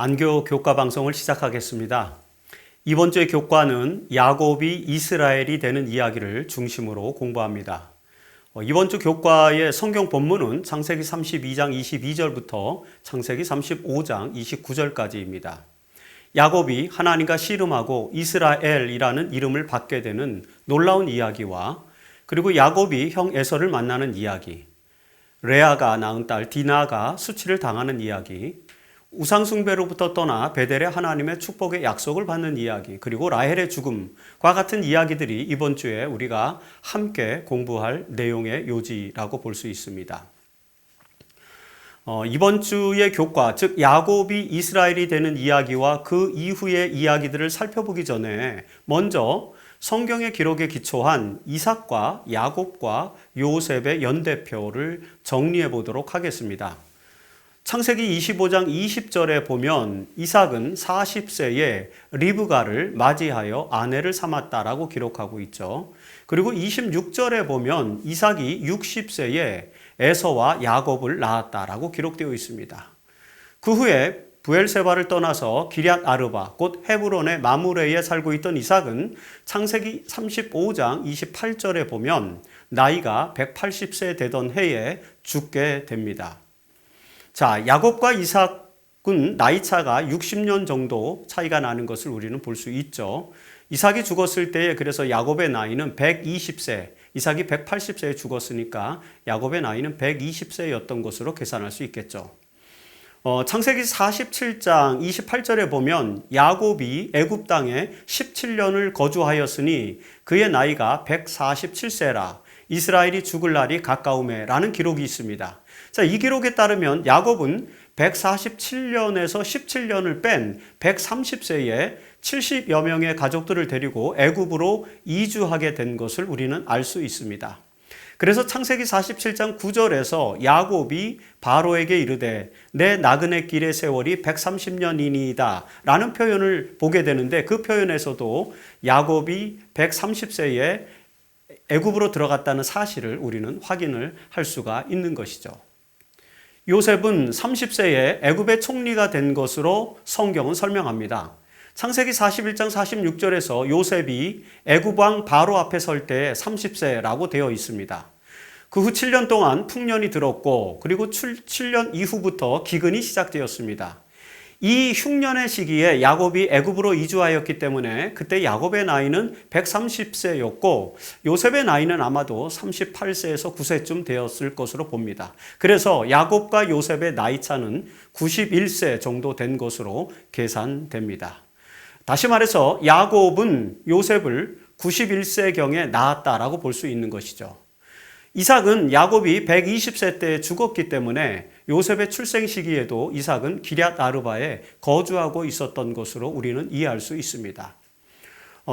안교 교과 방송을 시작하겠습니다. 이번 주의 교과는 야곱이 이스라엘이 되는 이야기를 중심으로 공부합니다. 이번 주 교과의 성경 본문은 창세기 32장 22절부터 창세기 35장 29절까지입니다. 야곱이 하나님과 씨름하고 이스라엘이라는 이름을 받게 되는 놀라운 이야기와 그리고 야곱이 형 에서를 만나는 이야기, 레아가 낳은 딸 디나가 수치를 당하는 이야기, 우상숭배로부터 떠나 베델의 하나님의 축복의 약속을 받는 이야기, 그리고 라헬의 죽음과 같은 이야기들이 이번 주에 우리가 함께 공부할 내용의 요지라고 볼 수 있습니다. 이번 주의 교과, 즉 야곱이 이스라엘이 되는 이야기와 그 이후의 이야기들을 살펴보기 전에 먼저 성경의 기록에 기초한 이삭과 야곱과 요셉의 연대표를 정리해 보도록 하겠습니다. 창세기 25장 20절에 보면 이삭은 40세에 리브가를 맞이하여 아내를 삼았다라고 기록하고 있죠. 그리고 26절에 보면 이삭이 60세에 에서와 야곱을 낳았다라고 기록되어 있습니다. 그 후에 부엘세바를 떠나서 기럇 아르바 곧 헤브론의 마므레에 살고 있던 이삭은 창세기 35장 28절에 보면 나이가 180세 되던 해에 죽게 됩니다. 자, 야곱과 이삭은 나이 차가 60년 정도 차이가 나는 것을 우리는 볼 수 있죠. 이삭이 죽었을 때에 그래서 야곱의 나이는 120세, 이삭이 180세에 죽었으니까 야곱의 나이는 120세였던 것으로 계산할 수 있겠죠. 창세기 47장 28절에 보면 야곱이 애굽 땅에 17년을 거주하였으니 그의 나이가 147세라 이스라엘이 죽을 날이 가까우매라는 기록이 있습니다. 자, 이 기록에 따르면 야곱은 147년에서 17년을 뺀 130세에 70여 명의 가족들을 데리고 애굽으로 이주하게 된 것을 우리는 알 수 있습니다. 그래서 창세기 47장 9절에서 야곱이 바로에게 이르되 내 나그네 길의 세월이 130년이니이다 라는 표현을 보게 되는데 그 표현에서도 야곱이 130세에 애굽으로 들어갔다는 사실을 우리는 확인을 할 수가 있는 것이죠. 요셉은 30세에 애굽의 총리가 된 것으로 성경은 설명합니다. 창세기 41장 46절에서 요셉이 애굽 왕 바로 앞에 설 때 30세라고 되어 있습니다. 그 후 7년 동안 풍년이 들었고 그리고 7년 이후부터 기근이 시작되었습니다. 이 흉년의 시기에 야곱이 애굽으로 이주하였기 때문에 그때 야곱의 나이는 130세였고 요셉의 나이는 아마도 38세에서 9세쯤 되었을 것으로 봅니다. 그래서 야곱과 요셉의 나이 차는 91세 정도 된 것으로 계산됩니다. 다시 말해서 야곱은 요셉을 91세경에 낳았다라고 볼 수 있는 것이죠. 이삭은 야곱이 120세 때 죽었기 때문에 요셉의 출생 시기에도 이삭은 기럇 아르바에 거주하고 있었던 것으로 우리는 이해할 수 있습니다.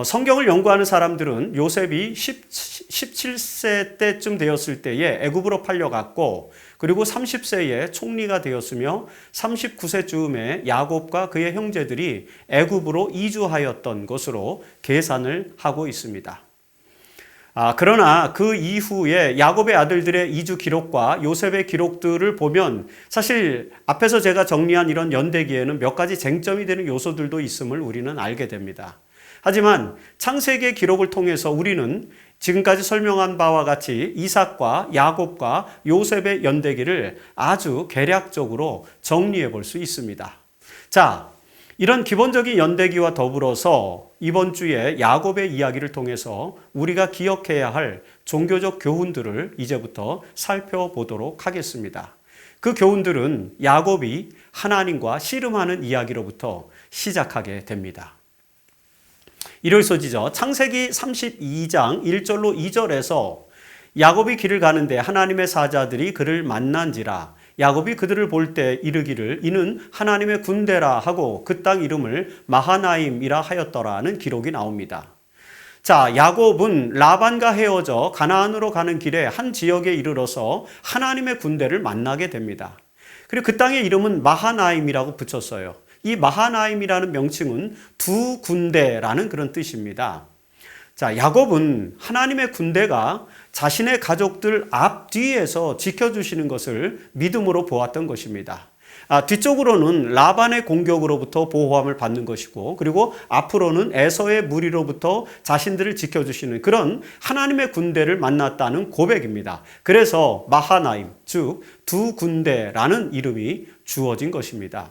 성경을 연구하는 사람들은 요셉이 17세 때쯤 되었을 때에 애굽으로 팔려갔고 그리고 30세에 총리가 되었으며 39세쯤에 야곱과 그의 형제들이 애굽으로 이주하였던 것으로 계산을 하고 있습니다. 그러나 그 이후에 야곱의 아들들의 이주 기록과 요셉의 기록들을 보면 사실 앞에서 제가 정리한 이런 연대기에는 몇 가지 쟁점이 되는 요소들도 있음을 우리는 알게 됩니다. 하지만 창세기의 기록을 통해서 우리는 지금까지 설명한 바와 같이 이삭과 야곱과 요셉의 연대기를 아주 개략적으로 정리해 볼 수 있습니다. 자, 이런 기본적인 연대기와 더불어서 이번 주에 야곱의 이야기를 통해서 우리가 기억해야 할 종교적 교훈들을 이제부터 살펴보도록 하겠습니다. 그 교훈들은 야곱이 하나님과 씨름하는 이야기로부터 시작하게 됩니다. 이럴소지죠. 창세기 32장 1절로 2절에서 야곱이 길을 가는데 하나님의 사자들이 그를 만난지라 야곱이 그들을 볼 때 이르기를 이는 하나님의 군대라 하고 그 땅 이름을 마하나임이라 하였더라는 기록이 나옵니다. 자, 야곱은 라반과 헤어져 가나안으로 가는 길에 한 지역에 이르러서 하나님의 군대를 만나게 됩니다. 그리고 그 땅의 이름은 마하나임이라고 붙였어요. 이 마하나임이라는 명칭은 두 군대라는 그런 뜻입니다. 자, 야곱은 하나님의 군대가 자신의 가족들 앞뒤에서 지켜주시는 것을 믿음으로 보았던 것입니다. 뒤쪽으로는 라반의 공격으로부터 보호함을 받는 것이고, 그리고 앞으로는 에서의 무리로부터 자신들을 지켜주시는 그런 하나님의 군대를 만났다는 고백입니다. 그래서 마하나임, 즉 두 군대라는 이름이 주어진 것입니다.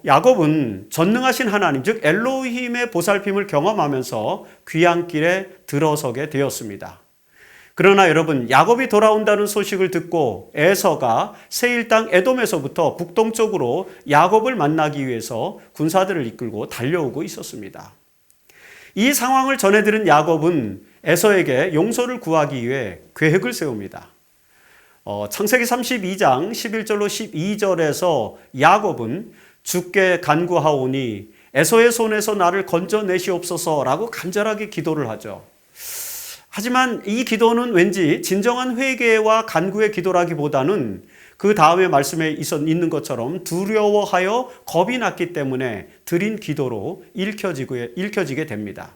야곱은 전능하신 하나님, 즉 엘로힘의 보살핌을 경험하면서 귀향길에 들어서게 되었습니다. 그러나 여러분, 야곱이 돌아온다는 소식을 듣고 에서가 세일 땅 에돔에서부터 북동쪽으로 야곱을 만나기 위해서 군사들을 이끌고 달려오고 있었습니다. 이 상황을 전해들은 야곱은 에서에게 용서를 구하기 위해 계획을 세웁니다. 창세기 32장 11절로 12절에서 야곱은 주께 간구하오니 에서의 손에서 나를 건져내시옵소서라고 간절하게 기도를 하죠. 하지만 이 기도는 왠지 진정한 회개와 간구의 기도라기보다는 그 다음의 말씀에 있는 것처럼 두려워하여 겁이 났기 때문에 드린 기도로 읽혀지게 됩니다.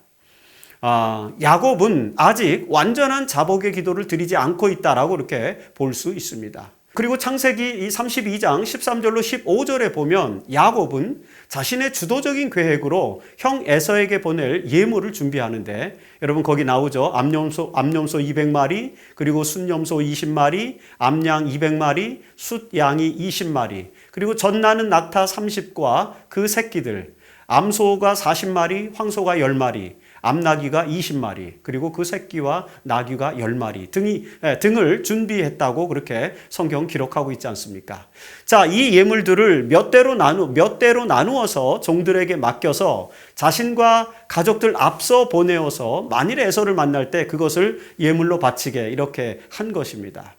야곱은 아직 완전한 자복의 기도를 드리지 않고 있다라고 이렇게 볼 수 있습니다. 그리고 창세기 32장 13절로 15절에 보면 야곱은 자신의 주도적인 계획으로 형 에서에게 보낼 예물을 준비하는데, 여러분 거기 나오죠. 암염소 200마리, 그리고 순염소 20마리, 암양 200마리, 숫양이 20마리, 그리고 젖나는 낙타 30과 그 새끼들, 암소가 40마리, 황소가 10마리, 암나귀가 20마리, 그리고 그 새끼와 나귀가 10마리 등을 준비했다고 그렇게 성경 기록하고 있지 않습니까? 자, 이 예물들을 몇 대로 나누어서 종들에게 맡겨서 자신과 가족들 앞서 보내어서 만일 에서를 만날 때 그것을 예물로 바치게 이렇게 한 것입니다.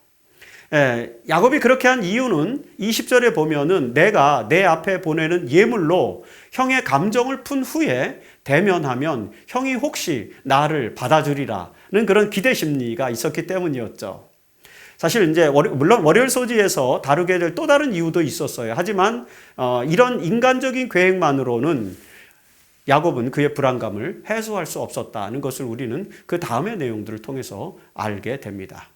야곱이 그렇게 한 이유는 20절에 보면은 내가 내 앞에 보내는 예물로 형의 감정을 푼 후에 대면하면 형이 혹시 나를 받아주리라는 그런 기대 심리가 있었기 때문이었죠. 사실 이제 물론 월요일 소지에서 다루게 될 또 다른 이유도 있었어요. 하지만 이런 인간적인 계획만으로는 야곱은 그의 불안감을 해소할 수 없었다는 것을 우리는 그 다음의 내용들을 통해서 알게 됩니다.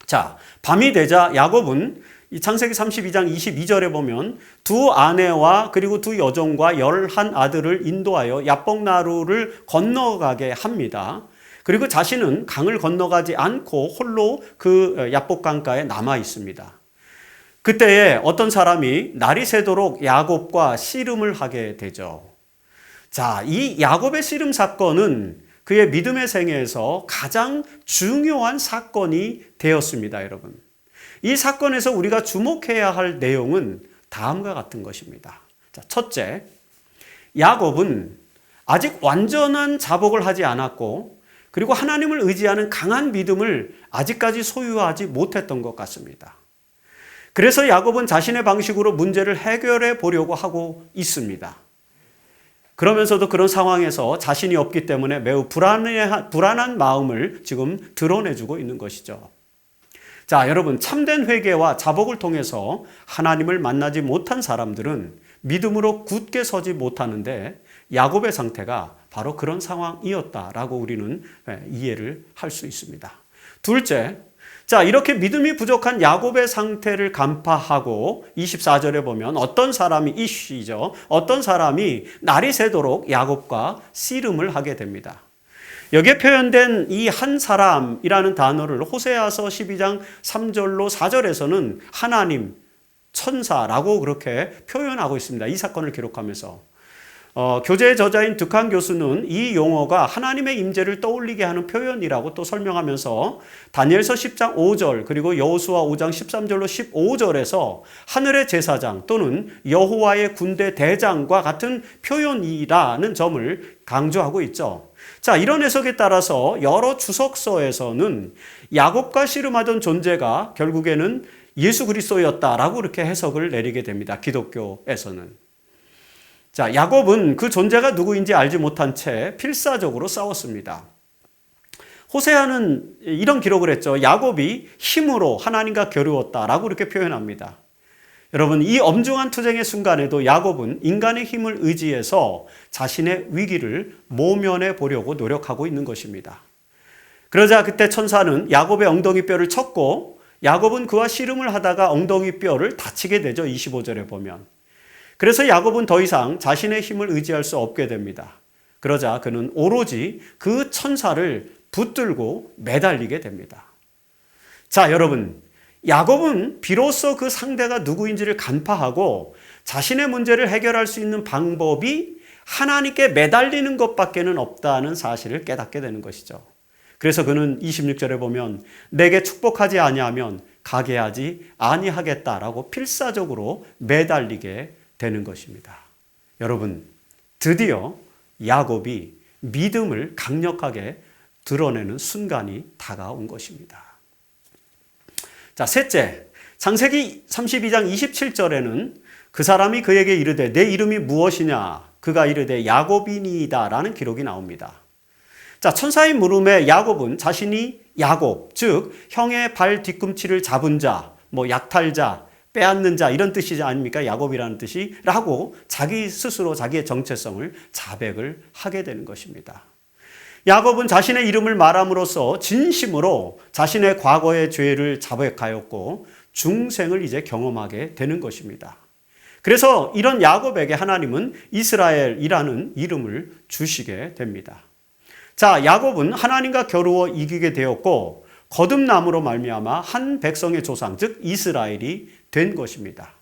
자, 밤이 되자 야곱은 이 창세기 32장 22절에 보면 두 아내와 그리고 두 여종과 11 아들을 인도하여 야복나루를 건너가게 합니다. 그리고 자신은 강을 건너가지 않고 홀로 그 야복강가에 남아 있습니다. 그때에 어떤 사람이 날이 새도록 야곱과 씨름을 하게 되죠. 자, 이 야곱의 씨름 사건은 그의 믿음의 생애에서 가장 중요한 사건이 되었습니다, 여러분. 이 사건에서 우리가 주목해야 할 내용은 다음과 같은 것입니다. 자, 첫째, 야곱은 아직 완전한 자복을 하지 않았고, 그리고 하나님을 의지하는 강한 믿음을 아직까지 소유하지 못했던 것 같습니다. 그래서 야곱은 자신의 방식으로 문제를 해결해 보려고 하고 있습니다. 그러면서도 그런 상황에서 자신이 없기 때문에 매우 불안한 마음을 지금 드러내주고 있는 것이죠. 자, 여러분, 참된 회개와 자복을 통해서 하나님을 만나지 못한 사람들은 믿음으로 굳게 서지 못하는데 야곱의 상태가 바로 그런 상황이었다라고 우리는 이해를 할 수 있습니다. 둘째, 자, 이렇게 믿음이 부족한 야곱의 상태를 간파하고 24절에 보면 어떤 사람이 이슈죠. 어떤 사람이 날이 새도록 야곱과 씨름을 하게 됩니다. 여기에 표현된 이 한 사람이라는 단어를 호세아서 12장 3절로 4절에서는 하나님, 천사라고 그렇게 표현하고 있습니다. 이 사건을 기록하면서. 교재 저자인 득한 교수는 이 용어가 하나님의 임재를 떠올리게 하는 표현이라고 또 설명하면서 다니엘서 10장 5절 그리고 여호수아 5장 13절로 15절에서 하늘의 제사장 또는 여호와의 군대 대장과 같은 표현이라는 점을 강조하고 있죠. 자, 이런 해석에 따라서 여러 주석서에서는 야곱과 씨름하던 존재가 결국에는 예수 그리스도였다라고 이렇게 해석을 내리게 됩니다. 기독교에서는. 자, 야곱은 그 존재가 누구인지 알지 못한 채 필사적으로 싸웠습니다. 호세아는 이런 기록을 했죠. 야곱이 힘으로 하나님과 겨루었다라고 이렇게 표현합니다. 여러분, 이 엄중한 투쟁의 순간에도 야곱은 인간의 힘을 의지해서 자신의 위기를 모면해 보려고 노력하고 있는 것입니다. 그러자 그때 천사는 야곱의 엉덩이 뼈를 쳤고 야곱은 그와 씨름을 하다가 엉덩이 뼈를 다치게 되죠. 25절에 보면. 그래서 야곱은 더 이상 자신의 힘을 의지할 수 없게 됩니다. 그러자 그는 오로지 그 천사를 붙들고 매달리게 됩니다. 자, 여러분, 야곱은 비로소 그 상대가 누구인지를 간파하고 자신의 문제를 해결할 수 있는 방법이 하나님께 매달리는 것밖에는 없다는 사실을 깨닫게 되는 것이죠. 그래서 그는 26절에 보면 내게 축복하지 아니하면 가게 하지 아니하겠다라고 필사적으로 매달리게 되는 것입니다. 여러분, 드디어 야곱이 믿음을 강력하게 드러내는 순간이 다가온 것입니다. 자, 셋째, 창세기 32장 27절에는 그 사람이 그에게 이르되 내 이름이 무엇이냐? 그가 이르되 야곱이니이다 라는 기록이 나옵니다. 자, 천사의 물음에 야곱은 자신이 야곱, 즉 형의 발 뒤꿈치를 잡은 자, 약탈자, 빼앗는 자 이런 뜻이지 아닙니까? 야곱이라는 뜻이 라고 자기 스스로 자기의 정체성을 자백을 하게 되는 것입니다. 야곱은 자신의 이름을 말함으로써 진심으로 자신의 과거의 죄를 자백하였고 중생을 이제 경험하게 되는 것입니다. 그래서 이런 야곱에게 하나님은 이스라엘이라는 이름을 주시게 됩니다. 자, 야곱은 하나님과 겨루어 이기게 되었고 거듭남으로 말미암아 한 백성의 조상, 즉 이스라엘이 된 것입니다.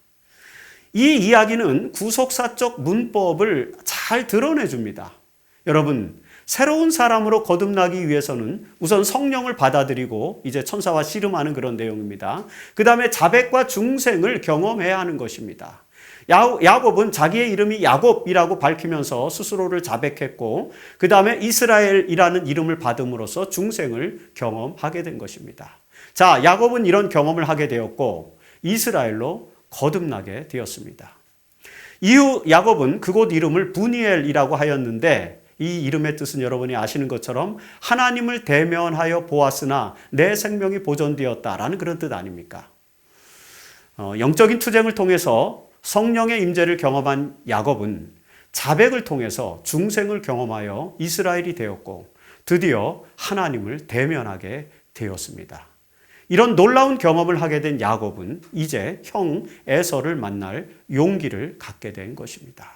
이 이야기는 구속사적 문법을 잘 드러내줍니다. 여러분, 새로운 사람으로 거듭나기 위해서는 우선 성령을 받아들이고 이제 천사와 씨름하는 그런 내용입니다. 그 다음에 자백과 중생을 경험해야 하는 것입니다. 야곱은 자기의 이름이 야곱이라고 밝히면서 스스로를 자백했고 그 다음에 이스라엘이라는 이름을 받음으로써 중생을 경험하게 된 것입니다. 자, 야곱은 이런 경험을 하게 되었고 이스라엘로 거듭나게 되었습니다. 이후 야곱은 그곳 이름을 브니엘이라고 하였는데 이 이름의 뜻은 여러분이 아시는 것처럼 하나님을 대면하여 보았으나 내 생명이 보존되었다라는 그런 뜻 아닙니까? 영적인 투쟁을 통해서 성령의 임재를 경험한 야곱은 자백을 통해서 중생을 경험하여 이스라엘이 되었고 드디어 하나님을 대면하게 되었습니다. 이런 놀라운 경험을 하게 된 야곱은 이제 형 에서를 만날 용기를 갖게 된 것입니다.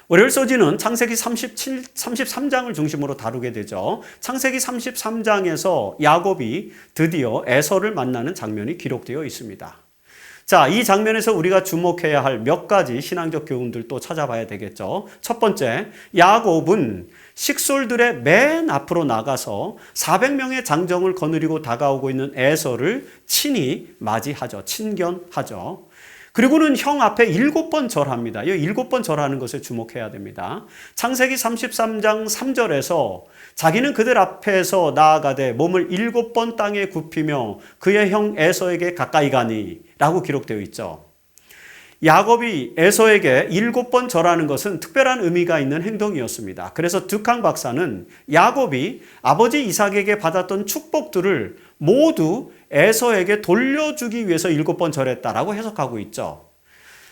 월요일 소지는 창세기 33장을 중심으로 다루게 되죠. 창세기 33장에서 야곱이 드디어 에서를 만나는 장면이 기록되어 있습니다. 자, 이 장면에서 우리가 주목해야 할 몇 가지 신앙적 교훈들 또 찾아봐야 되겠죠. 첫 번째, 야곱은 식솔들의 맨 앞으로 나가서 400명의 장정을 거느리고 다가오고 있는 에서를 친히 맞이하죠. 친견하죠. 그리고는 형 앞에 7번 절합니다. 이 7번 절하는 것에 주목해야 됩니다. 창세기 33장 3절에서 자기는 그들 앞에서 나아가되 몸을 7번 땅에 굽히며 그의 형 에서에게 가까이 가니 라고 기록되어 있죠. 야곱이 에서에게 7번 절하는 것은 특별한 의미가 있는 행동이었습니다. 그래서 득항 박사는 야곱이 아버지 이삭에게 받았던 축복들을 모두 에서에게 돌려주기 위해서 7번 절했다라고 해석하고 있죠.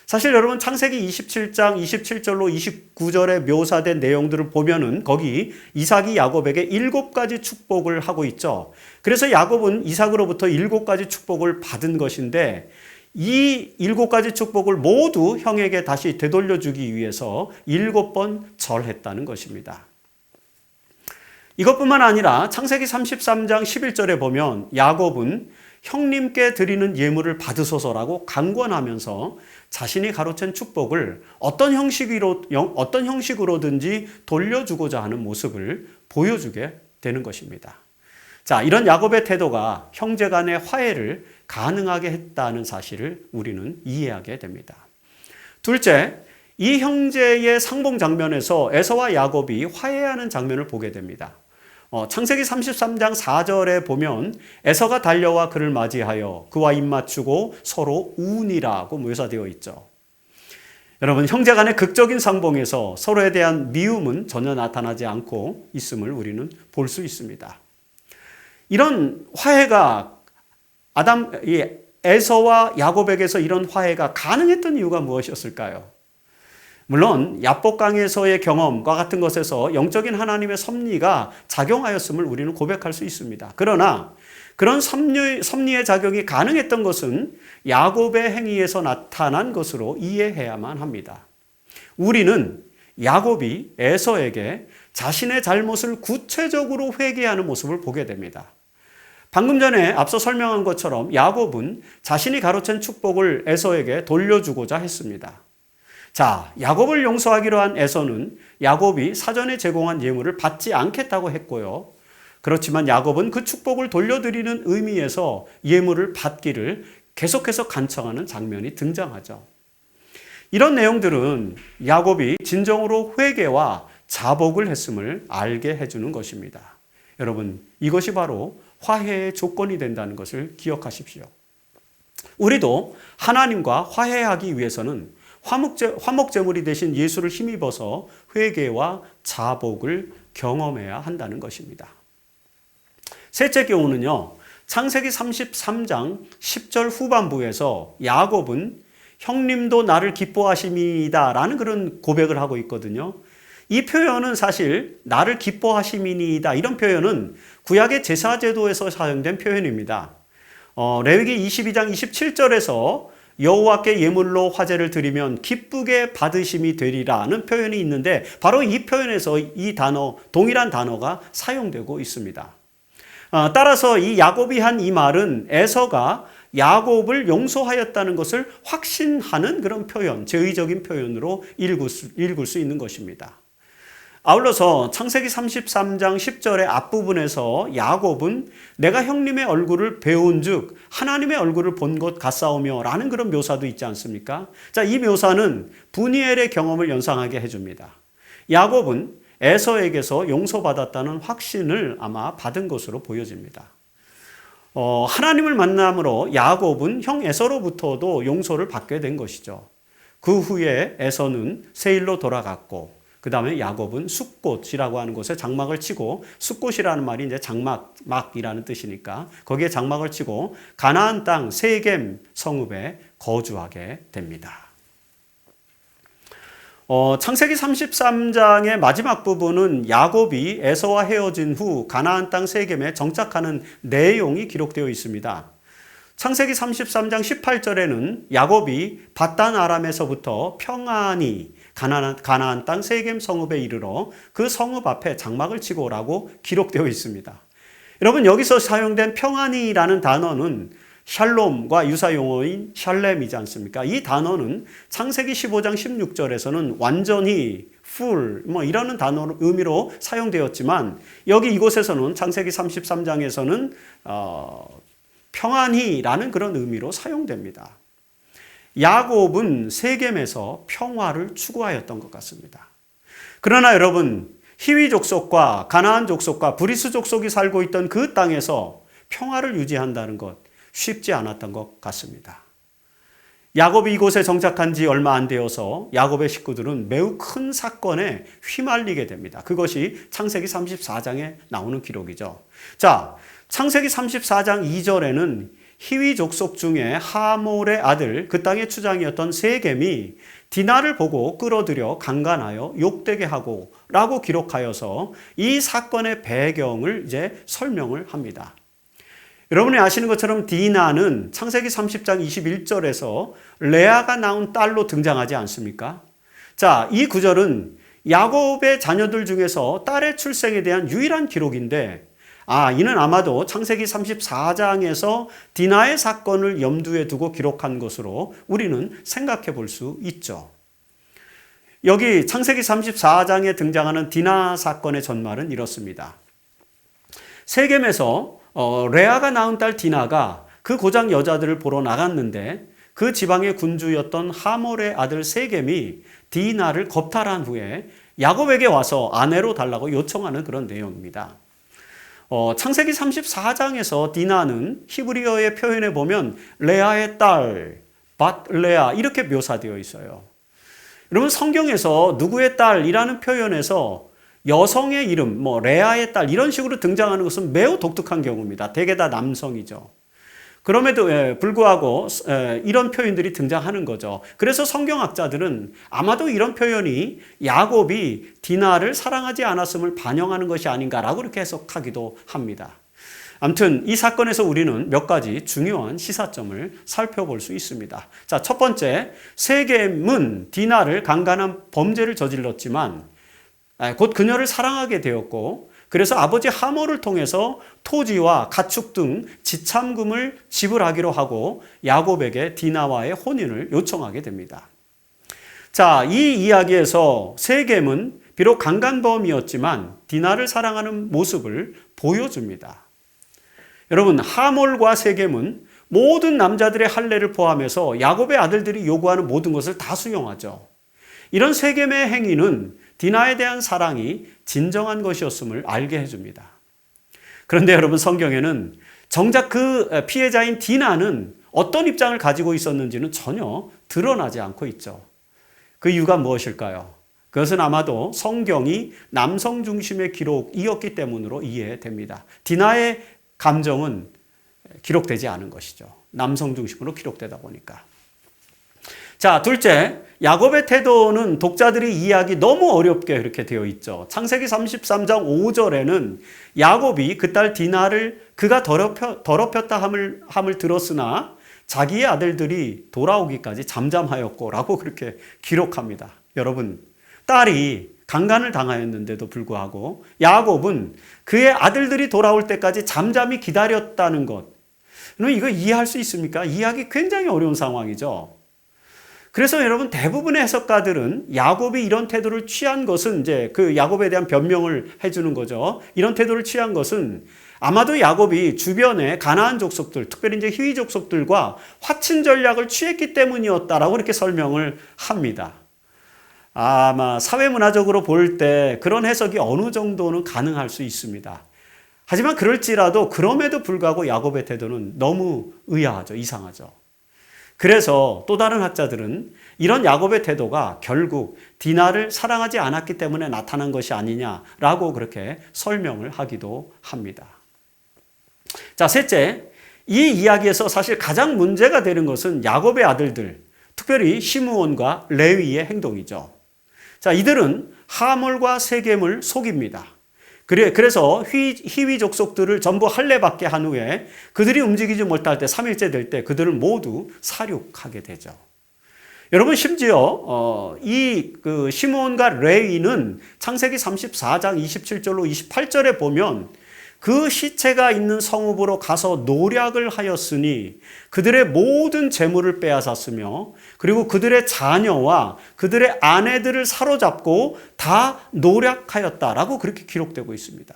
사실 여러분 창세기 27장 27절로 29절에 묘사된 내용들을 보면은 거기 이삭이 야곱에게 7가지 축복을 하고 있죠. 그래서 야곱은 이삭으로부터 7가지 축복을 받은 것인데 이 7가지 축복을 모두 형에게 다시 되돌려주기 위해서 7번 절했다는 것입니다. 이것뿐만 아니라 창세기 33장 11절에 보면 야곱은 형님께 드리는 예물을 받으소서라고 강권하면서 자신이 가로챈 축복을 어떤 형식으로든지 돌려주고자 하는 모습을 보여주게 되는 것입니다. 자, 이런 야곱의 태도가 형제 간의 화해를 가능하게 했다는 사실을 우리는 이해하게 됩니다. 둘째, 이 형제의 상봉 장면에서 에서와 야곱이 화해하는 장면을 보게 됩니다. 창세기 33장 4절에 보면 에서가 달려와 그를 맞이하여 그와 입맞추고 서로 우니라고 묘사되어 있죠. 여러분, 형제 간의 극적인 상봉에서 서로에 대한 미움은 전혀 나타나지 않고 있음을 우리는 볼 수 있습니다. 이런 화해가 에서와 야곱에게서 이런 화해가 가능했던 이유가 무엇이었을까요? 물론 야복강에서의 경험과 같은 것에서 영적인 하나님의 섭리가 작용하였음을 우리는 고백할 수 있습니다. 그러나 그런 섭리의 작용이 가능했던 것은 야곱의 행위에서 나타난 것으로 이해해야만 합니다. 우리는 야곱이 에서에게 자신의 잘못을 구체적으로 회개하는 모습을 보게 됩니다. 방금 전에 앞서 설명한 것처럼 야곱은 자신이 가로챈 축복을 에서에게 돌려주고자 했습니다. 자, 야곱을 용서하기로 한 에서는 야곱이 사전에 제공한 예물을 받지 않겠다고 했고요. 그렇지만 야곱은 그 축복을 돌려드리는 의미에서 예물을 받기를 계속해서 간청하는 장면이 등장하죠. 이런 내용들은 야곱이 진정으로 회개와 자복을 했음을 알게 해주는 것입니다. 여러분, 이것이 바로 화해의 조건이 된다는 것을 기억하십시오. 우리도 하나님과 화해하기 위해서는 화목제물이 되신 예수를 힘입어서 회개와 자복을 경험해야 한다는 것입니다. 셋째 교훈은요, 창세기 33장 10절 후반부에서 야곱은 형님도 나를 기뻐하심이다 라는 그런 고백을 하고 있거든요. 이 표현은 사실 나를 기뻐하심이니이다 이런 표현은 구약의 제사제도에서 사용된 표현입니다. 레위기 22장 27절에서 여호와께 예물로 화제를 드리면 기쁘게 받으심이 되리라는 표현이 있는데 바로 이 표현에서 이 단어, 동일한 단어가 사용되고 있습니다. 따라서 이 야곱이 한 이 말은 에서가 야곱을 용서하였다는 것을 확신하는 그런 표현, 제의적인 표현으로 읽을 수 있는 것입니다. 아울러서 창세기 33장 10절의 앞부분에서 야곱은 내가 형님의 얼굴을 배운 즉 하나님의 얼굴을 본 것 같사오며 라는 그런 묘사도 있지 않습니까? 자, 이 묘사는 브니엘의 경험을 연상하게 해줍니다. 야곱은 에서에게서 용서받았다는 확신을 아마 받은 것으로 보여집니다. 하나님을 만남으로 야곱은 형 에서로부터도 용서를 받게 된 것이죠. 그 후에 에서는 세일로 돌아갔고 그 다음에 야곱은 숫꽃이라고 하는 곳에 장막을 치고 숫꽃이라는 말이 이제 장막이라는 뜻이니까 거기에 장막을 치고 가나안 땅 세겜 성읍에 거주하게 됩니다. 창세기 33장의 마지막 부분은 야곱이 에서와 헤어진 후 가나안 땅 세겜에 정착하는 내용이 기록되어 있습니다. 창세기 33장 18절에는 야곱이 밧단 아람에서부터 평안히 가나안 땅 세겜 성읍에 이르러 그 성읍 앞에 장막을 치고 오라고 기록되어 있습니다. 여러분, 여기서 사용된 평안히라는 단어는 샬롬과 유사 용어인 샬렘이지 않습니까? 이 단어는 창세기 15장 16절에서는 완전히 full 이러는 단어 의미로 사용되었지만 여기 이곳에서는 창세기 33장에서는 평안히라는 그런 의미로 사용됩니다. 야곱은 세겜에서 평화를 추구하였던 것 같습니다. 그러나 여러분, 히위 족속과 가나안 족속과 브리스 족속이 살고 있던 그 땅에서 평화를 유지한다는 것 쉽지 않았던 것 같습니다. 야곱이 이곳에 정착한 지 얼마 안 되어서 야곱의 식구들은 매우 큰 사건에 휘말리게 됩니다. 그것이 창세기 34장에 나오는 기록이죠. 자, 창세기 34장 2절에는 히위 족속 중에 하몰의 아들, 그 땅의 추장이었던 세겜이 디나를 보고 끌어들여 강간하여 욕되게 하고 라고 기록하여서 이 사건의 배경을 이제 설명을 합니다. 여러분이 아시는 것처럼 디나는 창세기 30장 21절에서 레아가 낳은 딸로 등장하지 않습니까? 자, 이 구절은 야곱의 자녀들 중에서 딸의 출생에 대한 유일한 기록인데 이는 아마도 창세기 34장에서 디나의 사건을 염두에 두고 기록한 것으로 우리는 생각해 볼 수 있죠. 여기 창세기 34장에 등장하는 디나 사건의 전말은 이렇습니다. 세겜에서 레아가 낳은 딸 디나가 그 고장 여자들을 보러 나갔는데 그 지방의 군주였던 하몰의 아들 세겜이 디나를 겁탈한 후에 야곱에게 와서 아내로 달라고 요청하는 그런 내용입니다. 창세기 34장에서 디나는 히브리어의 표현에 보면 레아의 딸, 밧레아 이렇게 묘사되어 있어요. 여러분, 성경에서 누구의 딸이라는 표현에서 여성의 이름, 레아의 딸 이런 식으로 등장하는 것은 매우 독특한 경우입니다. 대개 다 남성이죠. 그럼에도 불구하고 이런 표현들이 등장하는 거죠. 그래서 성경학자들은 아마도 이런 표현이 야곱이 디나를 사랑하지 않았음을 반영하는 것이 아닌가라고 그렇게 해석하기도 합니다. 아무튼 이 사건에서 우리는 몇 가지 중요한 시사점을 살펴볼 수 있습니다. 자, 첫 번째, 세겜은 디나를 강간한 범죄를 저질렀지만 곧 그녀를 사랑하게 되었고, 그래서 아버지 하몰을 통해서 토지와 가축 등 지참금을 지불하기로 하고 야곱에게 디나와의 혼인을 요청하게 됩니다. 자, 이 이야기에서 세겜은 비록 강간범이었지만 디나를 사랑하는 모습을 보여줍니다. 여러분, 하몰과 세겜은 모든 남자들의 할례를 포함해서 야곱의 아들들이 요구하는 모든 것을 다 수용하죠. 이런 세겜의 행위는 디나에 대한 사랑이 진정한 것이었음을 알게 해줍니다. 그런데 여러분, 성경에는 정작 그 피해자인 디나는 어떤 입장을 가지고 있었는지는 전혀 드러나지 않고 있죠. 그 이유가 무엇일까요? 그것은 아마도 성경이 남성 중심의 기록이었기 때문으로 이해됩니다. 디나의 감정은 기록되지 않은 것이죠. 남성 중심으로 기록되다 보니까. 자, 둘째, 야곱의 태도는 독자들이 이해하기 너무 어렵게 이렇게 되어 있죠. 창세기 33장 5절에는 야곱이 그 딸 디나를 그가 더럽혔다 함을 들었으나 자기의 아들들이 돌아오기까지 잠잠하였고 라고 그렇게 기록합니다. 여러분, 딸이 강간을 당하였는데도 불구하고 야곱은 그의 아들들이 돌아올 때까지 잠잠히 기다렸다는 것. 이거 이해할 수 있습니까? 이해하기 굉장히 어려운 상황이죠. 그래서 여러분, 대부분의 해석가들은 야곱이 이런 태도를 취한 것은 이제 그 야곱에 대한 변명을 해주는 거죠. 이런 태도를 취한 것은 아마도 야곱이 주변의 가나안 족속들, 특별히 이제 히위 족속들과 화친 전략을 취했기 때문이었다라고 이렇게 설명을 합니다. 아마 사회문화적으로 볼 때 그런 해석이 어느 정도는 가능할 수 있습니다. 하지만 그럴지라도 그럼에도 불구하고 야곱의 태도는 너무 의아하죠. 이상하죠. 그래서 또 다른 학자들은 이런 야곱의 태도가 결국 디나를 사랑하지 않았기 때문에 나타난 것이 아니냐라고 그렇게 설명을 하기도 합니다. 자, 셋째, 이 이야기에서 사실 가장 문제가 되는 것은 야곱의 아들들, 특별히 시므온과 레위의 행동이죠. 자, 이들은 하몰과 세겜을 속입니다. 그래서 히위 족속들을 전부 할례받게 한 후에 그들이 움직이지 못할 때 3일째 될 때 그들을 모두 살육하게 되죠. 여러분, 심지어 이 시므온과 레위는 창세기 34장 27절로 28절에 보면 그 시체가 있는 성읍으로 가서 노략을 하였으니 그들의 모든 재물을 빼앗았으며 그리고 그들의 자녀와 그들의 아내들을 사로잡고 다 노략하였다라고 그렇게 기록되고 있습니다.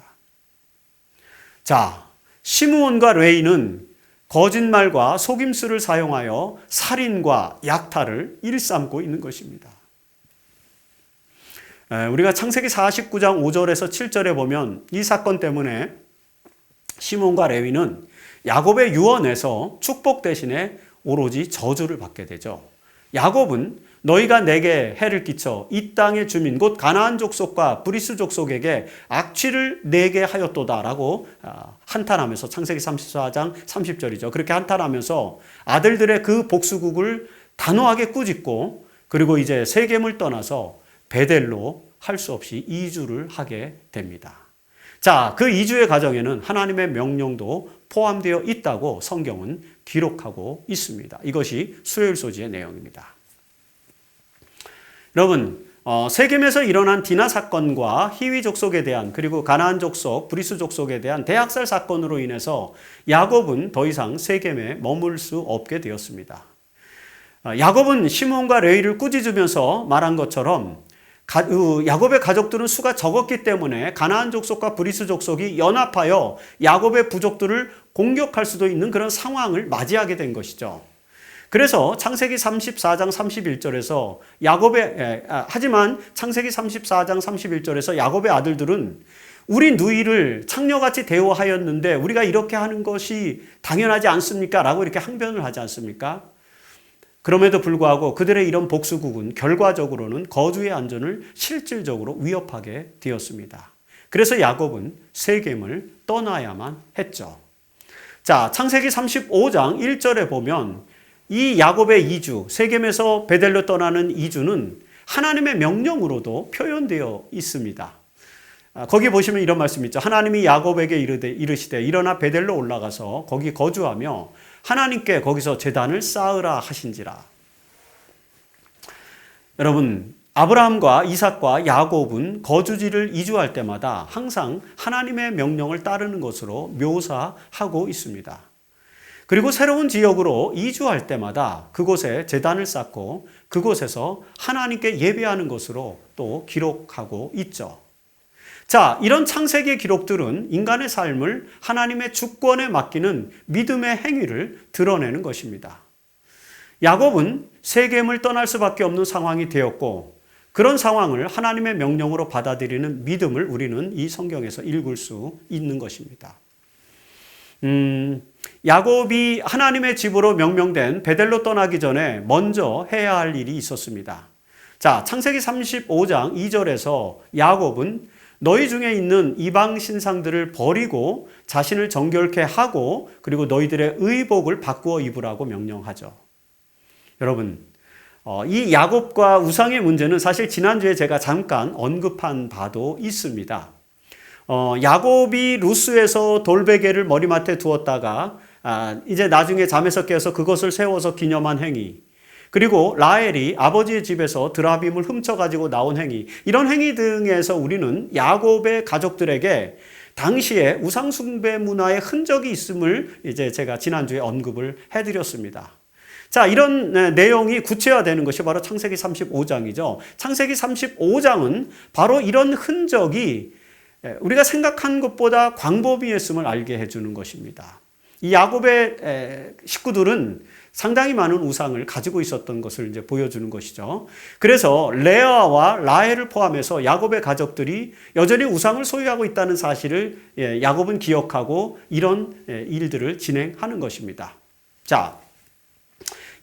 자, 시므온과 레위는 거짓말과 속임수를 사용하여 살인과 약탈을 일삼고 있는 것입니다. 우리가 창세기 49장 5절에서 7절에 보면 이 사건 때문에 시몬과 레위는 야곱의 유언에서 축복 대신에 오로지 저주를 받게 되죠. 야곱은 너희가 내게 해를 끼쳐 이 땅의 주민 곧 가나안 족속과 브리스 족속에게 악취를 내게 하였도다라고 한탄하면서 창세기 34장 30절이죠. 그렇게 한탄하면서 아들들의 그 복수국을 단호하게 꾸짖고 그리고 이제 세겜을 떠나서 베델로 할 수 없이 이주를 하게 됩니다. 자, 그 이주의 과정에는 하나님의 명령도 포함되어 있다고 성경은 기록하고 있습니다. 이것이 수요일소지의 내용입니다. 여러분, 세겜에서 일어난 디나 사건과 히위 족속에 대한 그리고 가나안 족속, 브리스 족속에 대한 대학살 사건으로 인해서 야곱은 더 이상 세겜에 머물 수 없게 되었습니다. 야곱은 시므온과 레위를 꾸짖으면서 말한 것처럼 야곱의 가족들은 수가 적었기 때문에 가나안 족속과 브리스 족속이 연합하여 야곱의 부족들을 공격할 수도 있는 그런 상황을 맞이하게 된 것이죠. 그래서 창세기 34장 31절에서 하지만 창세기 34장 31절에서 야곱의 아들들은 우리 누이를 창녀같이 대우하였는데 우리가 이렇게 하는 것이 당연하지 않습니까? 라고 이렇게 항변을 하지 않습니까? 그럼에도 불구하고 그들의 이런 복수국은 결과적으로는 거주의 안전을 실질적으로 위협하게 되었습니다. 그래서 야곱은 세겜을 떠나야만 했죠. 자, 창세기 35장 1절에 보면 이 야곱의 이주, 세겜에서 베델로 떠나는 이주는 하나님의 명령으로도 표현되어 있습니다. 거기 보시면 이런 말씀이 있죠. 하나님이 야곱에게 이르시되 일어나 베델로 올라가서 거기 거주하며 하나님께 거기서 제단을 쌓으라 하신지라. 여러분, 아브라함과 이삭과 야곱은 거주지를 이주할 때마다 항상 하나님의 명령을 따르는 것으로 묘사하고 있습니다. 그리고 새로운 지역으로 이주할 때마다 그곳에 제단을 쌓고 그곳에서 하나님께 예배하는 것으로 또 기록하고 있죠. 자, 이런 창세기의 기록들은 인간의 삶을 하나님의 주권에 맡기는 믿음의 행위를 드러내는 것입니다. 야곱은 세겜을 떠날 수밖에 없는 상황이 되었고 그런 상황을 하나님의 명령으로 받아들이는 믿음을 우리는 이 성경에서 읽을 수 있는 것입니다. 야곱이 하나님의 집으로 명명된 베델로 떠나기 전에 먼저 해야 할 일이 있었습니다. 자, 창세기 35장 2절에서 야곱은 너희 중에 있는 이방 신상들을 버리고 자신을 정결케 하고 그리고 너희들의 의복을 바꾸어 입으라고 명령하죠. 여러분, 이 야곱과 우상의 문제는 사실 지난주에 제가 잠깐 언급한 바도 있습니다. 야곱이 루스에서 돌베개를 머리맡에 두었다가 이제 나중에 잠에서 깨서 그것을 세워서 기념한 행위, 그리고 라헬이 아버지의 집에서 드라빔을 훔쳐가지고 나온 행위, 이런 행위 등에서 우리는 야곱의 가족들에게 당시에 우상숭배 문화의 흔적이 있음을 이제 제가 지난주에 언급을 해드렸습니다. 자, 이런 내용이 구체화되는 것이 바로 창세기 35장이죠. 창세기 35장은 바로 이런 흔적이 우리가 생각한 것보다 광범위했음을 알게 해주는 것입니다. 이 야곱의 식구들은 상당히 많은 우상을 가지고 있었던 것을 이제 보여주는 것이죠. 그래서 레아와 라헬을 포함해서 야곱의 가족들이 여전히 우상을 소유하고 있다는 사실을 야곱은 기억하고 이런 일들을 진행하는 것입니다. 자,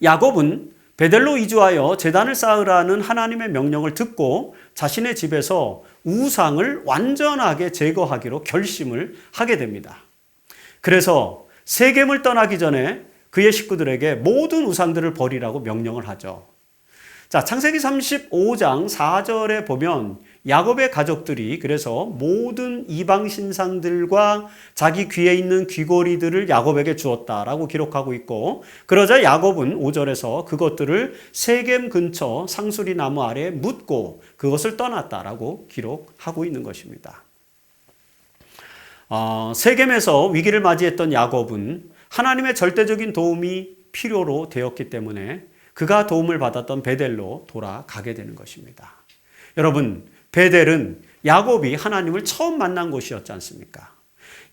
야곱은 베델로 이주하여 제단을 쌓으라는 하나님의 명령을 듣고 자신의 집에서 우상을 완전하게 제거하기로 결심을 하게 됩니다. 그래서 세겜을 떠나기 전에 그의 식구들에게 모든 우상들을 버리라고 명령을 하죠. 자, 창세기 35장 4절에 보면 야곱의 가족들이 그래서 모든 이방 신상들과 자기 귀에 있는 귀고리들을 야곱에게 주었다라고 기록하고 있고, 그러자 야곱은 5절에서 그것들을 세겜 근처 상수리 나무 아래에 묻고 그것을 떠났다라고 기록하고 있는 것입니다. 세겜에서 위기를 맞이했던 야곱은 하나님의 절대적인 도움이 필요로 되었기 때문에 그가 도움을 받았던 베델로 돌아가게 되는 것입니다. 여러분, 베델은 야곱이 하나님을 처음 만난 곳이었지 않습니까?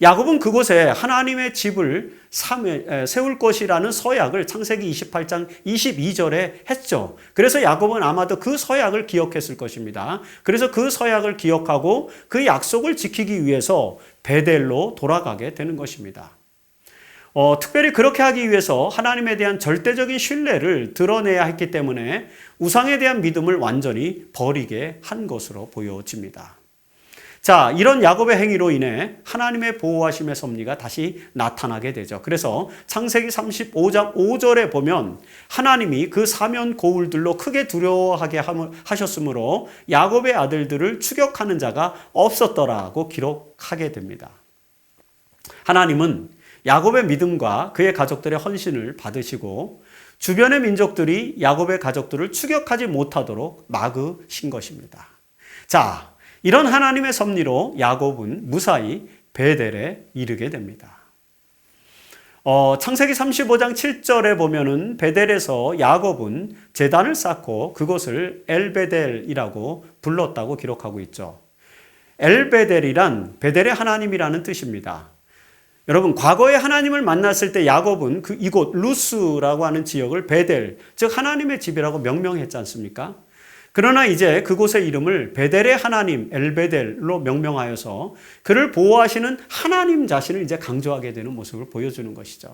야곱은 그곳에 하나님의 집을 세울 것이라는 서약을 창세기 28장 22절에 했죠. 그래서 야곱은 아마도 그 서약을 기억했을 것입니다. 그래서 그 서약을 기억하고 그 약속을 지키기 위해서 베델로 돌아가게 되는 것입니다. 특별히 그렇게 하기 위해서 하나님에 대한 절대적인 신뢰를 드러내야 했기 때문에 우상에 대한 믿음을 완전히 버리게 한 것으로 보여집니다. 자, 이런 야곱의 행위로 인해 하나님의 보호하심의 섭리가 다시 나타나게 되죠. 그래서 창세기 35장 5절에 보면 하나님이 그 사면 고울들로 크게 두려워하게 하셨으므로 야곱의 아들들을 추격하는 자가 없었더라고 기록하게 됩니다. 하나님은 야곱의 믿음과 그의 가족들의 헌신을 받으시고 주변의 민족들이 야곱의 가족들을 추격하지 못하도록 막으신 것입니다. 자, 이런 하나님의 섭리로 야곱은 무사히 베델에 이르게 됩니다. 창세기 35장 7절에 보면은 베델에서 야곱은 제단을 쌓고 그것을 엘베델이라고 불렀다고 기록하고 있죠. 엘베델이란 베델의 하나님이라는 뜻입니다. 여러분, 과거에 하나님을 만났을 때 야곱은 이곳 루스라고 하는 지역을 베델, 즉 하나님의 집이라고 명명했지 않습니까? 그러나 이제 그곳의 이름을 베델의 하나님 엘베델로 명명하여서 그를 보호하시는 하나님 자신을 이제 강조하게 되는 모습을 보여주는 것이죠.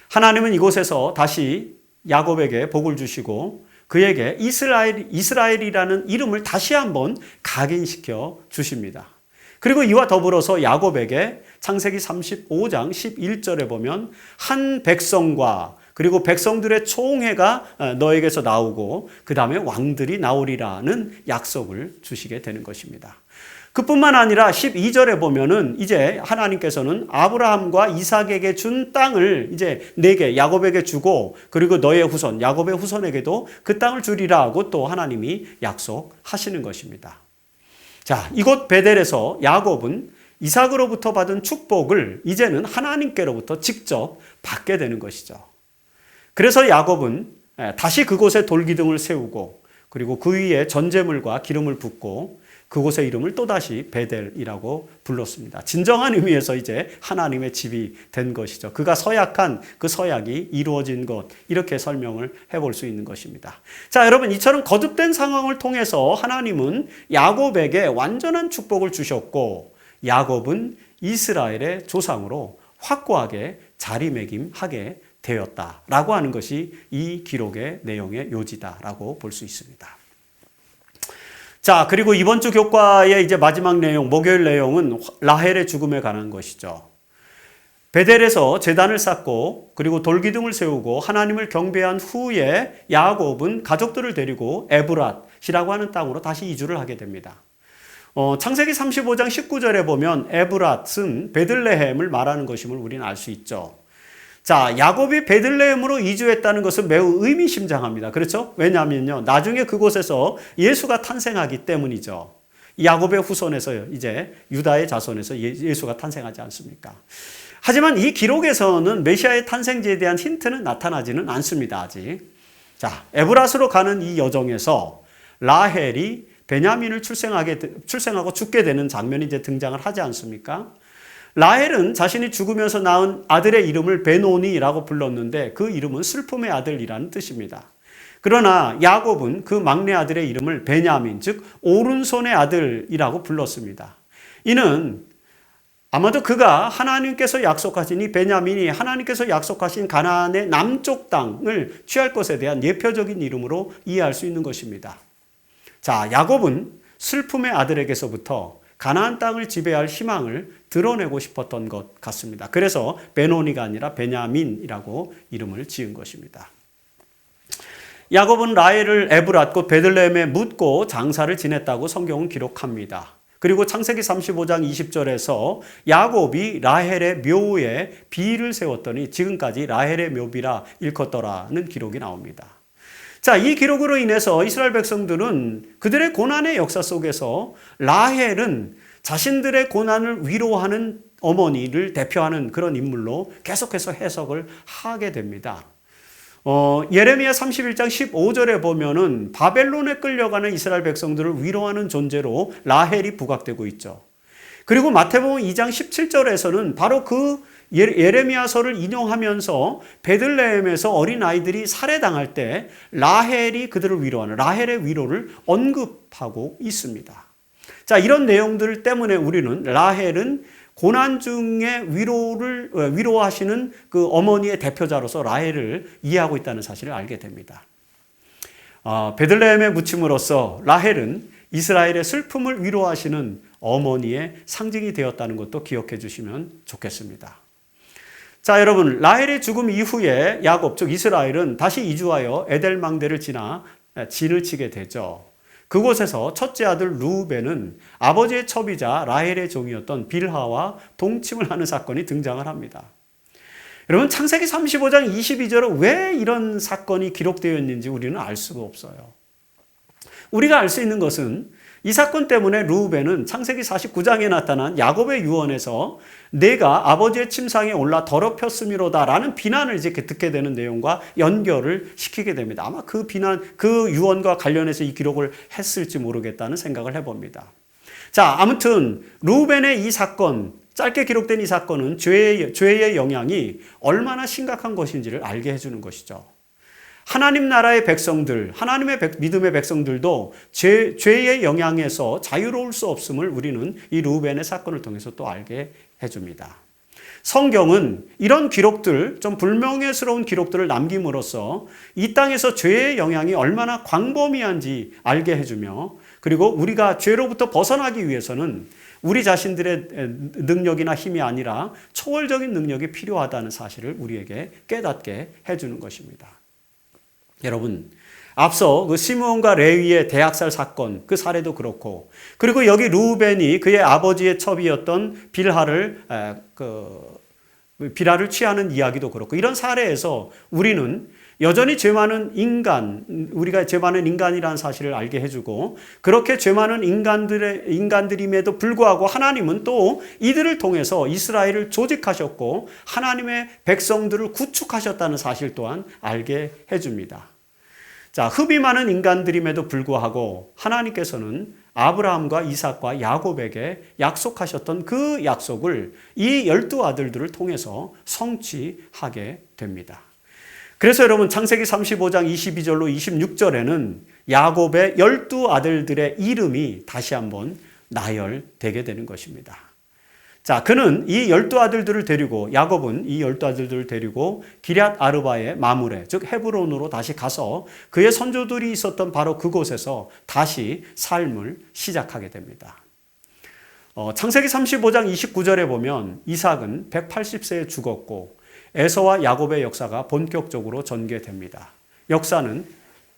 하나님은 이곳에서 다시 야곱에게 복을 주시고 그에게 이스라엘이라는 이름을 다시 한번 각인시켜 주십니다. 그리고 이와 더불어서 야곱에게 창세기 35장 11절에 보면 한 백성과 그리고 백성들의 총회가 너에게서 나오고 그 다음에 왕들이 나오리라는 약속을 주시게 되는 것입니다. 그뿐만 아니라 12절에 보면은 이제 하나님께서는 아브라함과 이삭에게 준 땅을 이제 내게 야곱에게 주고 그리고 너의 후손 야곱의 후손에게도 그 땅을 주리라고 또 하나님이 약속하시는 것입니다. 자, 이곳 베델에서 야곱은 이삭으로부터 받은 축복을 이제는 하나님께로부터 직접 받게 되는 것이죠. 그래서 야곱은 다시 그곳에 돌기둥을 세우고 그리고 그 위에 전제물과 기름을 붓고 그곳의 이름을 또다시 베델이라고 불렀습니다. 진정한 의미에서 이제 하나님의 집이 된 것이죠. 그가 서약한 그 서약이 이루어진 것, 이렇게 설명을 해볼 수 있는 것입니다. 자, 여러분, 이처럼 거듭된 상황을 통해서 하나님은 야곱에게 완전한 축복을 주셨고 야곱은 이스라엘의 조상으로 확고하게 자리매김하게 되었다라고 하는 것이 이 기록의 내용의 요지다라고 볼 수 있습니다. 자, 그리고 이번 주 교과의 이제 마지막 내용, 목요일 내용은 라헬의 죽음에 관한 것이죠. 베델에서 제단을 쌓고 그리고 돌기둥을 세우고 하나님을 경배한 후에 야곱은 가족들을 데리고 에브랏이라고 하는 땅으로 다시 이주를 하게 됩니다. 창세기 35장 19절에 보면 에브랏은 베들레헴을 말하는 것임을 우리는 알 수 있죠. 자, 야곱이 베들레헴으로 이주했다는 것은 매우 의미심장합니다. 그렇죠? 왜냐하면요, 나중에 그곳에서 예수가 탄생하기 때문이죠. 야곱의 후손에서 이제 유다의 자손에서 예수가 탄생하지 않습니까? 하지만 이 기록에서는 메시아의 탄생지에 대한 힌트는 나타나지는 않습니다, 아직. 자, 에브랏으로 가는 이 여정에서 라헬이 베냐민을 출생하고 죽게 되는 장면이 이제 등장을 하지 않습니까? 라헬은 자신이 죽으면서 낳은 아들의 이름을 베노니라고 불렀는데 그 이름은 슬픔의 아들이라는 뜻입니다. 그러나 야곱은 그 막내 아들의 이름을 베냐민, 즉 오른손의 아들이라고 불렀습니다. 이는 아마도 그가 하나님께서 약속하신 이 베냐민이 하나님께서 약속하신 가나안의 남쪽 땅을 취할 것에 대한 예표적인 이름으로 이해할 수 있는 것입니다. 자, 야곱은 슬픔의 아들에게서부터 가나안 땅을 지배할 희망을 드러내고 싶었던 것 같습니다. 그래서 베노니가 아니라 베냐민이라고 이름을 지은 것입니다. 야곱은 라헬을 에브랏 곧 베들레헴에 묻고 장사를 지냈다고 성경은 기록합니다. 그리고 창세기 35장 20절에서 야곱이 라헬의 묘에 비를 세웠더니 지금까지 라헬의 묘비라 일컫더라는 기록이 나옵니다. 자, 이 기록으로 인해서 이스라엘 백성들은 그들의 고난의 역사 속에서 라헬은 자신들의 고난을 위로하는 어머니를 대표하는 그런 인물로 계속해서 해석을 하게 됩니다. 예레미야 31장 15절에 보면은 바벨론에 끌려가는 이스라엘 백성들을 위로하는 존재로 라헬이 부각되고 있죠. 그리고 마태복음 2장 17절에서는 바로 그 예레미야서를 인용하면서 베들레헴에서 어린아이들이 살해당할 때 라헬이 그들을 위로하는 라헬의 위로를 언급하고 있습니다. 자, 이런 내용들 때문에 우리는 라헬은 고난 중에 위로하시는 그 어머니의 대표자로서 라헬을 이해하고 있다는 사실을 알게 됩니다. 베들레헴에 묻힘으로써 라헬은 이스라엘의 슬픔을 위로하시는 어머니의 상징이 되었다는 것도 기억해 주시면 좋겠습니다. 자, 여러분, 라헬의 죽음 이후에 야곱, 즉 이스라엘은 다시 이주하여 에델망대를 지나 진을 치게 되죠. 그곳에서 첫째 아들 루벤은 아버지의 첩이자 라헬의 종이었던 빌하와 동침을 하는 사건이 등장을 합니다. 여러분, 창세기 35장 22절은 왜 이런 사건이 기록되어 있는지 우리는 알 수가 없어요. 우리가 알 수 있는 것은 이 사건 때문에 루벤은 창세기 49장에 나타난 야곱의 유언에서 내가 아버지의 침상에 올라 더럽혔음이로다 라는 비난을 이제 듣게 되는 내용과 연결을 시키게 됩니다. 아마 그 비난, 그 유언과 관련해서 이 기록을 했을지 모르겠다는 생각을 해봅니다. 자, 아무튼 루벤의 이 사건, 짧게 기록된 이 사건은 죄의 영향이 얼마나 심각한 것인지를 알게 해주는 것이죠. 하나님 나라의 백성들, 하나님의 믿음의 백성들도 죄의 영향에서 자유로울 수 없음을 우리는 이 루벤의 사건을 통해서 또 알게 해줍니다. 성경은 이런 기록들, 좀 불명예스러운 기록들을 남김으로써 이 땅에서 죄의 영향이 얼마나 광범위한지 알게 해주며 그리고 우리가 죄로부터 벗어나기 위해서는 우리 자신들의 능력이나 힘이 아니라 초월적인 능력이 필요하다는 사실을 우리에게 깨닫게 해주는 것입니다. 여러분, 앞서 그 시므온과 레위의 대학살 사건, 그 사례도 그렇고, 그리고 여기 루벤이 그의 아버지의 첩이었던 빌하를 취하는 이야기도 그렇고, 이런 사례에서 우리는 여전히 죄 많은 우리가 죄 많은 인간이라는 사실을 알게 해주고, 그렇게 죄 많은 인간들임에도 불구하고 하나님은 또 이들을 통해서 이스라엘을 조직하셨고 하나님의 백성들을 구축하셨다는 사실 또한 알게 해줍니다. 자, 흡이 많은 인간들임에도 불구하고 하나님께서는 아브라함과 이삭과 야곱에게 약속하셨던 그 약속을 이 12 아들들을 통해서 성취하게 됩니다. 그래서 여러분, 창세기 35장 22절로 26절에는 야곱의 12 아들들의 이름이 다시 한번 나열되게 되는 것입니다. 자, 그는 이 12 아들들을 데리고, 야곱은 이 12 아들들을 데리고 기럇 아르바의 마므레, 즉 헤브론으로 다시 가서 그의 선조들이 있었던 바로 그곳에서 다시 삶을 시작하게 됩니다. 창세기 35장 29절에 보면 이삭은 180세에 죽었고 에서와 야곱의 역사가 본격적으로 전개됩니다. 역사는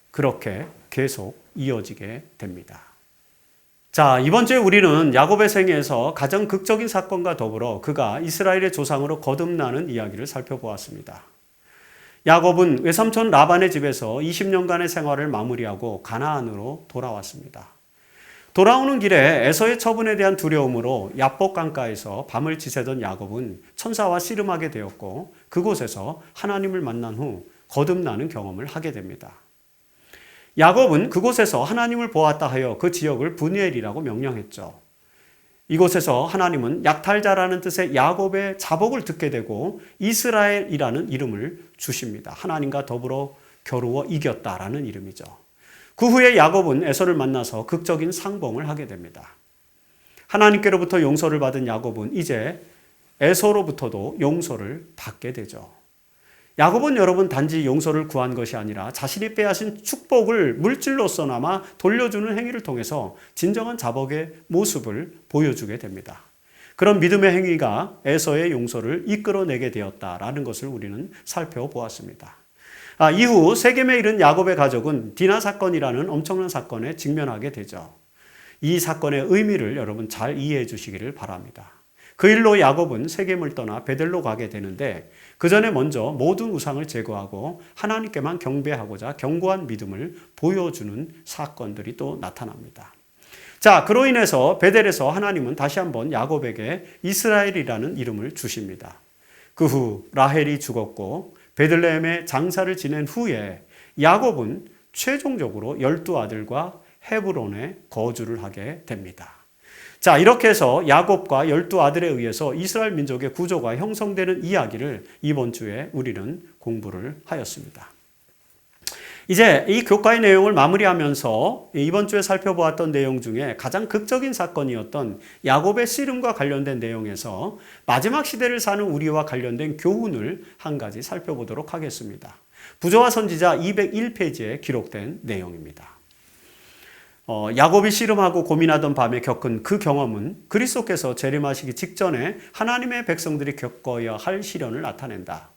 그렇게 계속 이어지게 됩니다. 자, 이번 주에 우리는 야곱의 생애에서 가장 극적인 사건과 더불어 그가 이스라엘의 조상으로 거듭나는 이야기를 살펴보았습니다. 야곱은 외삼촌 라반의 집에서 20년간의 생활을 마무리하고 가나안으로 돌아왔습니다. 돌아오는 길에 에서의 처분에 대한 두려움으로 야복 강가에서 밤을 지새던 야곱은 천사와 씨름하게 되었고 그곳에서 하나님을 만난 후 거듭나는 경험을 하게 됩니다. 야곱은 그곳에서 하나님을 보았다 하여 그 지역을 브니엘이라고 명명했죠. 이곳에서 하나님은 약탈자라는 뜻의 야곱의 자복을 듣게 되고 이스라엘이라는 이름을 주십니다. 하나님과 더불어 겨루어 이겼다라는 이름이죠. 그 후에 야곱은 에서를 만나서 극적인 상봉을 하게 됩니다. 하나님께로부터 용서를 받은 야곱은 이제 에서로부터도 용서를 받게 되죠. 야곱은 여러분 단지 용서를 구한 것이 아니라 자신이 빼앗은 축복을 물질로서나마 돌려주는 행위를 통해서 진정한 자복의 모습을 보여주게 됩니다. 그런 믿음의 행위가 에서의 용서를 이끌어내게 되었다라는 것을 우리는 살펴보았습니다. 이후 세겜에 이른 야곱의 가족은 디나 사건이라는 엄청난 사건에 직면하게 되죠. 이 사건의 의미를 여러분 잘 이해해 주시기를 바랍니다. 그 일로 야곱은 세겜을 떠나 베델로 가게 되는데 그 전에 먼저 모든 우상을 제거하고 하나님께만 경배하고자 견고한 믿음을 보여주는 사건들이 또 나타납니다. 자, 그로 인해서 베델에서 하나님은 다시 한번 야곱에게 이스라엘이라는 이름을 주십니다. 그 후 라헬이 죽었고 베들레헴에 장사를 지낸 후에 야곱은 최종적으로 12 아들과 헤브론에 거주를 하게 됩니다. 자, 이렇게 해서 야곱과 12 아들에 의해서 이스라엘 민족의 구조가 형성되는 이야기를 이번 주에 우리는 공부를 하였습니다. 이제 이 교과의 내용을 마무리하면서 이번 주에 살펴보았던 내용 중에 가장 극적인 사건이었던 야곱의 씨름과 관련된 내용에서 마지막 시대를 사는 우리와 관련된 교훈을 한 가지 살펴보도록 하겠습니다. 부조와 선지자 201페이지에 기록된 내용입니다. 야곱이 씨름하고 고민하던 밤에 겪은 그 경험은 그리스도께서 재림하시기 직전에 하나님의 백성들이 겪어야 할 시련을 나타낸다.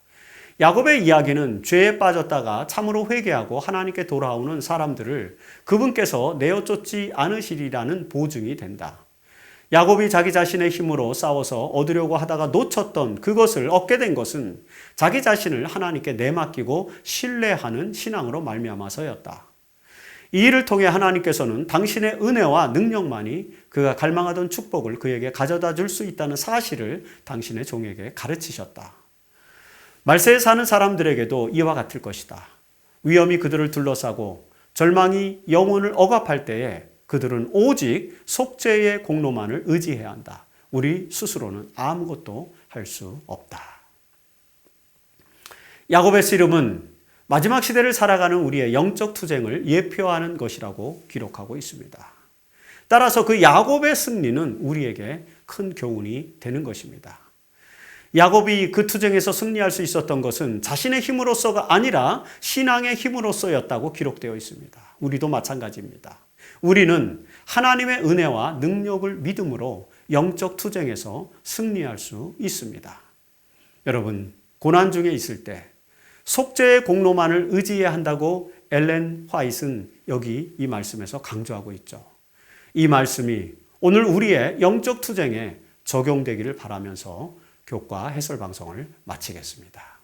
야곱의 이야기는 죄에 빠졌다가 참으로 회개하고 하나님께 돌아오는 사람들을 그분께서 내어쫓지 않으시리라는 보증이 된다. 야곱이 자기 자신의 힘으로 싸워서 얻으려고 하다가 놓쳤던 그것을 얻게 된 것은 자기 자신을 하나님께 내맡기고 신뢰하는 신앙으로 말미암아서였다. 이 일을 통해 하나님께서는 당신의 은혜와 능력만이 그가 갈망하던 축복을 그에게 가져다 줄 수 있다는 사실을 당신의 종에게 가르치셨다. 말세에 사는 사람들에게도 이와 같을 것이다. 위험이 그들을 둘러싸고 절망이 영혼을 억압할 때에 그들은 오직 속죄의 공로만을 의지해야 한다. 우리 스스로는 아무것도 할 수 없다. 야곱의 씨름은 마지막 시대를 살아가는 우리의 영적 투쟁을 예표하는 것이라고 기록하고 있습니다. 따라서 그 야곱의 승리는 우리에게 큰 교훈이 되는 것입니다. 야곱이 그 투쟁에서 승리할 수 있었던 것은 자신의 힘으로서가 아니라 신앙의 힘으로서였다고 기록되어 있습니다. 우리도 마찬가지입니다. 우리는 하나님의 은혜와 능력을 믿음으로 영적 투쟁에서 승리할 수 있습니다. 여러분, 고난 중에 있을 때 속죄의 공로만을 의지해야 한다고 엘렌 화이트는 여기 이 말씀에서 강조하고 있죠. 이 말씀이 오늘 우리의 영적 투쟁에 적용되기를 바라면서 교과 해설 방송을 마치겠습니다.